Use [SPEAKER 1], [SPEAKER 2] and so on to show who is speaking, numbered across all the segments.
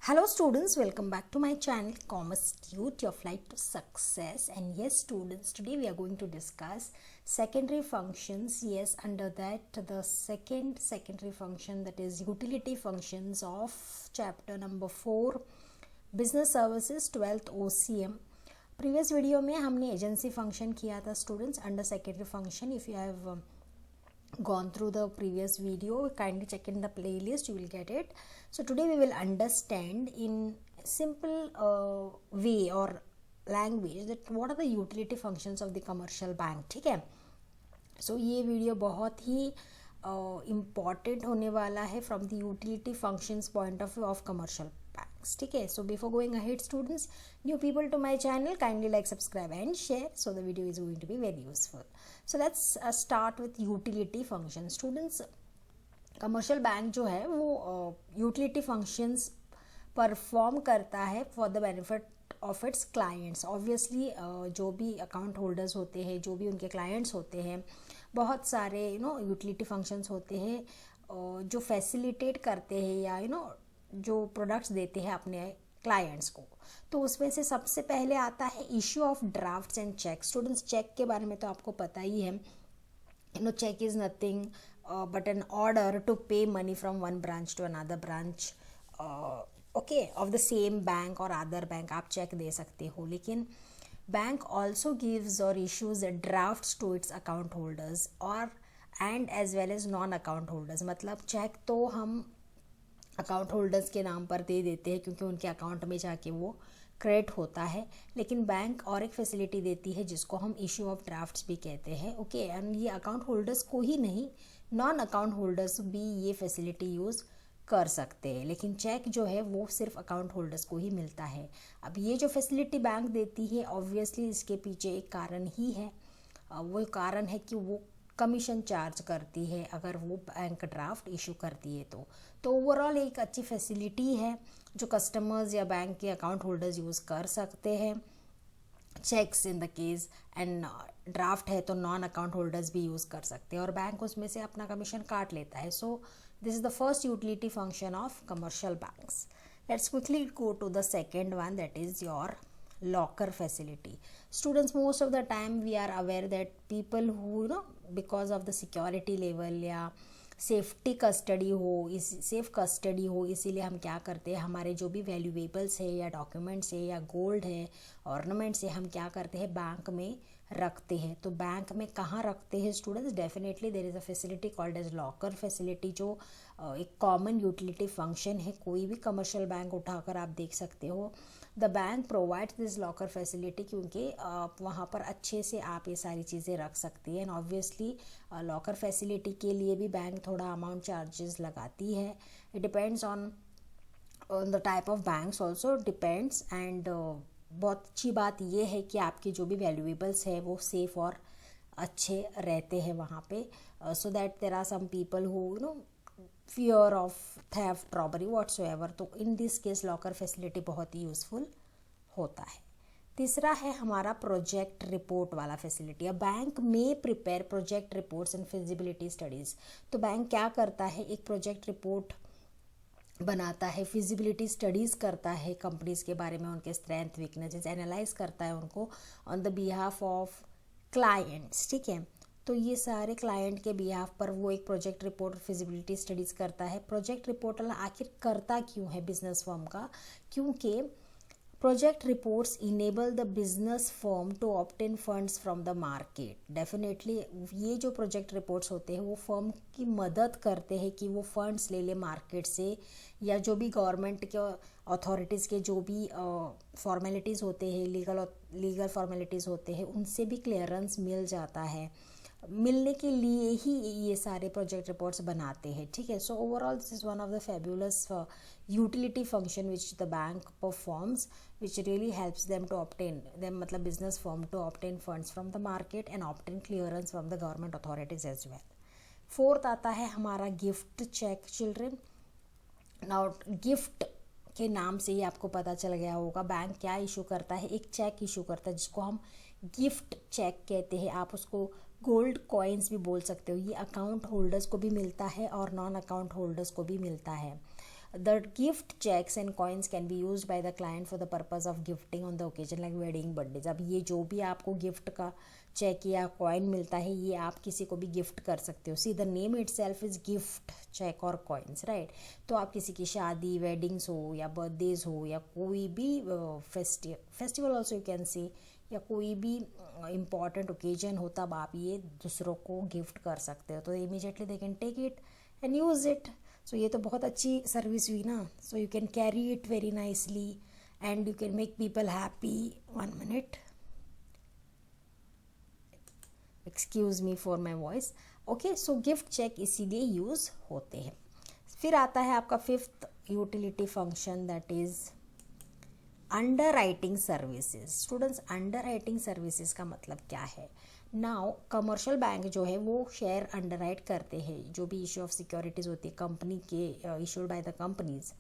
[SPEAKER 1] Hello students, welcome back to my channel Commerce Tute, your flight to success. And yes students, today we are going to discuss secondary functions. Yes, under that the second secondary function, that is utility functions of chapter number 4 business services 12th OCM. Previous video में हमने agency function किया था students under secondary function. If you have gone through the previous video, kindly check in the playlist, you will get it. So today we will understand in simple way or language that what are the utility functions of the commercial bank. ठीक है, so ये video बहुत ही important होने वाला है from the utility functions point of view of commercial banks. ठीक है, so before going ahead students, new people to my channel, kindly like, subscribe and share, so the video is going to be very useful. So let's start with utility function. Students, commercial bank जो है वो utility functions perform करता है for the benefit of its clients. Obviously जो भी account holders होते हैं, जो भी उनके क्लाइंट्स होते हैं, बहुत सारे यूटिलिटी फंक्शंस होते हैं जो फैसिलिटेट करते हैं या जो प्रोडक्ट्स देते हैं अपने क्लाइंट्स को. तो उसमें से सबसे पहले आता है issue of drafts and cheque. Students, cheque के बारे में तो आपको पता ही है. Cheque is nothing but an order to pay money from one branch to another branch okay of the same bank और अदर बैंक. आप चेक दे सकते हो, लेकिन बैंक ऑल्सो गिव्स और issues drafts to its account holders और and as well as non account holders. मतलब cheque तो हम अकाउंट होल्डर्स के नाम पर दे देते हैं क्योंकि उनके अकाउंट में जाके वो क्रेडिट होता है, लेकिन बैंक और एक फैसिलिटी देती है जिसको हम इश्यू ऑफ ड्राफ्ट्स भी कहते हैं. ओके, एंड ये अकाउंट होल्डर्स को ही नहीं, नॉन अकाउंट होल्डर्स भी ये फैसिलिटी यूज़ कर सकते हैं, लेकिन चेक जो है वो सिर्फ अकाउंट होल्डर्स को ही मिलता है. अब ये जो फैसिलिटी बैंक देती है, ऑब्वियसली इसके पीछे एक कारण ही है. वो कारण है कि वो कमीशन चार्ज करती है अगर वो बैंक ड्राफ्ट इशू करती है. तो ओवरऑल एक अच्छी फैसिलिटी है जो कस्टमर्स या बैंक के अकाउंट होल्डर्स यूज़ कर सकते हैं. Checks in the case and draft है तो नॉन अकाउंट होल्डर्स भी यूज़ कर सकते हैं और बैंक उसमें से अपना कमीशन काट लेता है. So this is the first utility function of commercial banks. Let's quickly go to the second one, that is your locker facility. Students, most of the time we are aware that people who because of the security level या safety custody हो, इस safe custody हो, इसीलिए हम क्या करते हैं, हमारे जो भी वैल्यूएबल्स है या डॉक्यूमेंट्स है या गोल्ड है, ऑर्नामेंट्स है, हम क्या करते हैं, बैंक में रखते हैं. तो बैंक में कहाँ रखते हैं students? Definitely there is a facility called as locker facility, जो एक कॉमन यूटिलिटी फंक्शन है. कोई भी कमर्शियल बैंक उठाकर आप देख सकते हो, the bank provides this locker facility, क्योंकि वहाँ पर अच्छे से आप ये सारी चीज़ें रख सकती हैं. एंड ऑब्वियसली लॉकर फैसिलिटी के लिए भी बैंक थोड़ा अमाउंट चार्जेस लगाती है. It depends on the type of banks also depends. And बहुत अच्छी बात यह है कि आपके जो भी वैल्यूएबल्स है वो सेफ और अच्छे रहते हैं वहाँ पे, so that there are some people who fear of theft, robbery, whatsoever. तो in this case locker facility बहुत ही यूज़फुल होता है. तीसरा है हमारा प्रोजेक्ट रिपोर्ट वाला फैसिलिटी. अब बैंक में prepare project reports and feasibility studies. तो बैंक क्या करता है, एक प्रोजेक्ट रिपोर्ट बनाता है, फिजिबिलिटी स्टडीज़ करता है कंपनीज़ के बारे में, उनके स्ट्रेंथ, वीकनेसेस एनालाइज करता है उनको on the behalf of clients. ठीक है, तो ये सारे क्लाइंट के बिहाफ पर वो एक प्रोजेक्ट रिपोर्ट फिजिबिलिटी स्टडीज़ करता है. प्रोजेक्ट रिपोर्ट आखिर करता क्यों है बिजनेस फर्म का? क्योंकि project reports enable the business firm to obtain funds from the market. Definitely ये जो प्रोजेक्ट रिपोर्ट्स होते हैं वो फर्म की मदद करते हैं कि वो फंड्स ले ले मार्केट से, या जो भी गवर्नमेंट के अथॉरिटीज़ के जो भी फॉर्मेलिटीज़ होते हैं, लीगल फॉर्मेलिटीज़ होते हैं, उनसे भी क्लियरेंस मिल जाता है. मिलने के लिए ही ये सारे प्रोजेक्ट रिपोर्ट्स बनाते हैं. ठीक है, so overall this is one of the fabulous utility function which the bank performs, which really helps them to obtain them, मतलब business firm to obtain funds from the market and obtain clearance from the government authorities as well. Fourth आता है हमारा gift cheque. Children, now gift के नाम से ही आपको पता चल गया होगा बैंक क्या इशू करता है, एक चेक इशू करता है जिसको हम गिफ्ट चेक कहते हैं. आप उसको गोल्ड कॉइन्स भी बोल सकते हो. ये अकाउंट होल्डर्स को भी मिलता है और नॉन अकाउंट होल्डर्स को भी मिलता है. The gift checks and coins can be used by the client for the purpose of gifting on the occasion like wedding, birthdays. अब ये जो भी आपको गिफ्ट का चेक या कॉइन मिलता है ये आप किसी को भी गिफ्ट कर सकते हो. See the name itself is gift cheque और कॉइन्स, राइट. तो आप किसी की शादी, वेडिंग्स हो या बर्थडेज हो या कोई भी festival also you can say, या कोई भी इम्पॉर्टेंट ओकेजन हो तब आप ये दूसरों को गिफ्ट कर सकते हो. तो immediately they can take it and use it. So ये तो बहुत अच्छी सर्विस हुई ना. So you can carry it very nicely and you can make people happy. 1 minute, excuse me for my voice. Okay, so gift cheque इसीलिए use होते हैं. फिर आता है आपका 5th utility function, that is underwriting services. Students, underwriting services का मतलब क्या है? नाउ कमर्शियल बैंक जो है वो शेयर अंडर राइट करते हैं, जो भी इशू ऑफ सिक्योरिटीज़ होती है कंपनी के, इशूड बाय द कंपनीज.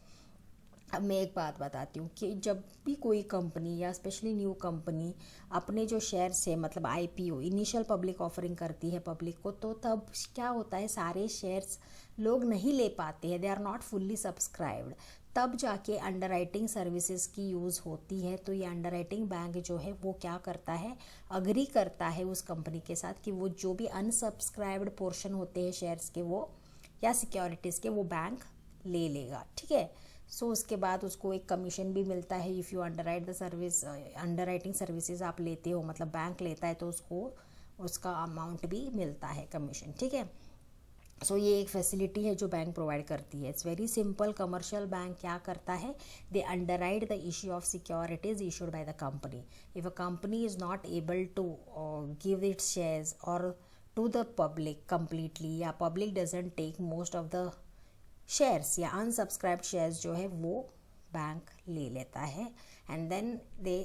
[SPEAKER 1] अब मैं एक बात बताती हूँ कि जब भी कोई कंपनी या स्पेशली न्यू कंपनी अपने जो शेयर्स है, मतलब IPO, इनिशियल पब्लिक ऑफरिंग करती है पब्लिक को, तो तब क्या होता है, सारे शेयर्स लोग नहीं ले पाते हैं, they are not fully subscribed. तब जाके अंडर राइटिंग सर्विसेज की यूज़ होती है. तो ये अंडर राइटिंग बैंक जो है वो क्या करता है, अग्री करता है उस कंपनी के साथ कि वो जो भी अनसब्सक्राइब्ड पोर्शन होते हैं शेयर्स के वो या सिक्योरिटीज़ के, वो बैंक ले लेगा. ठीक है. सो उसके बाद उसको एक कमीशन भी मिलता है. If you under right the service, under writing services आप लेते हो, मतलब बैंक लेता है, तो उसको उसका अमाउंट भी मिलता है, कमीशन. ठीक है. सो ये एक फैसिलिटी है जो बैंक प्रोवाइड करती है. It's very simple. Commercial bank क्या करता है, they underwrite the issue of securities issued by the company. If a company is not able to give its shares और टू द पब्लिक कंप्लीटली, या public doesn't take most of the shares या unsubscribed shares जो है वो bank ले लेता है and then they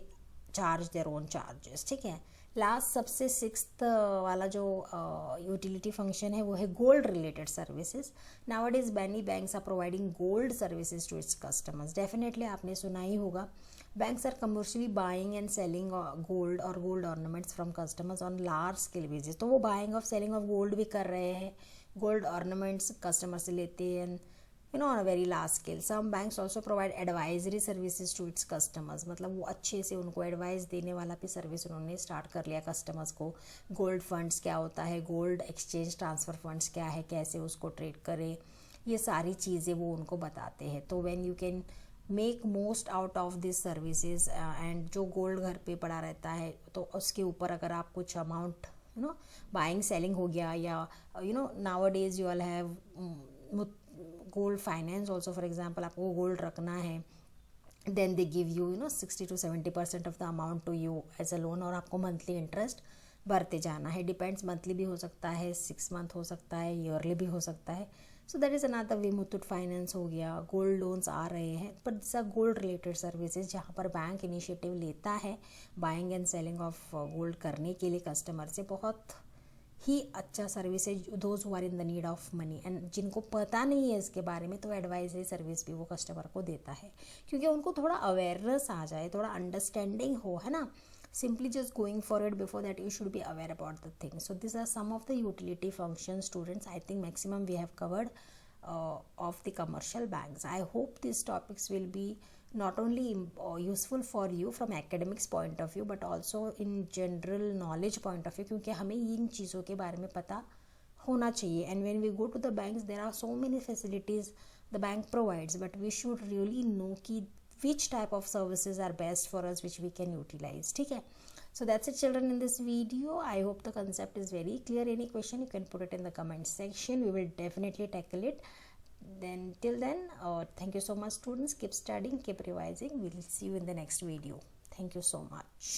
[SPEAKER 1] charge their own charges. ठीक है. लास्ट सबसे 6th वाला जो यूटिलिटी फंक्शन है वो है gold related services. Nowadays many banks are providing gold services to its customers. Definitely आपने सुना ही होगा, banks are commercially buying and selling gold और gold ornaments from customers on large scale basis. तो वो buying of selling of gold भी कर रहे हैं, गोल्ड ऑर्नामेंट्स कस्टमर से लेते हैं, on a very large scale. Some banks also provide advisory services to its customers. मतलब वो अच्छे से उनको एडवाइस देने वाला भी सर्विस उन्होंने स्टार्ट कर लिया कस्टमर्स को. गोल्ड फंड्स क्या होता है, गोल्ड एक्सचेंज ट्रांसफ़र फंड्स क्या है, कैसे उसको ट्रेड करें, ये सारी चीज़ें वो उनको बताते हैं. तो when you can make most out of this services and जो गोल्ड घर पे पड़ा रहता है तो उसके ऊपर अगर आप कुछ अमाउंट बाइंग सेलिंग हो गया, या nowadays you all have gold finance also. For example आपको गोल्ड रखना है, then they give you 60 to 70% of the amount to you as a loan, और आपको मंथली इंटरेस्ट भरते जाना है. डिपेंड्स, मंथली भी हो सकता है, 6 मंथ हो सकता है, ईयरली भी हो सकता है. So that is another way. Muthoot finance हो गया, गोल्ड लोन्स आ रहे हैं, but this are gold related services जहाँ पर बैंक इनिशिएटिव लेता है buying and selling of gold करने के लिए कस्टमर से. बहुत ही अच्छा सर्विस है those who are in the need of money, and जिनको पता नहीं है इसके बारे में तो एडवाइजरी सर्विस भी वो कस्टमर को देता है, क्योंकि उनको थोड़ा अवेयरनेस आ जाए, थोड़ा अंडरस्टैंडिंग हो, है ना. simply just going for it, before that you should be aware about the things. So these are some of the utility functions, students. I think maximum we have covered of the commercial banks. I hope these topics will be not only useful for you from academics point of view, but also in general knowledge point of view, क्योंकि हमें इन चीज़ों के बारे में पता होना चाहिए. And when we go to the banks, there are so many facilities the bank provides, but we should really know कि which type of services are best for us, which we can utilize. ठीक है. So that's it, children, in this video. I hope the concept is very clear. Any question you can put it in the comment section. We will definitely tackle it. Then till then, thank you so much, students. Keep studying, keep revising. We will see you in the next video. Thank you so much.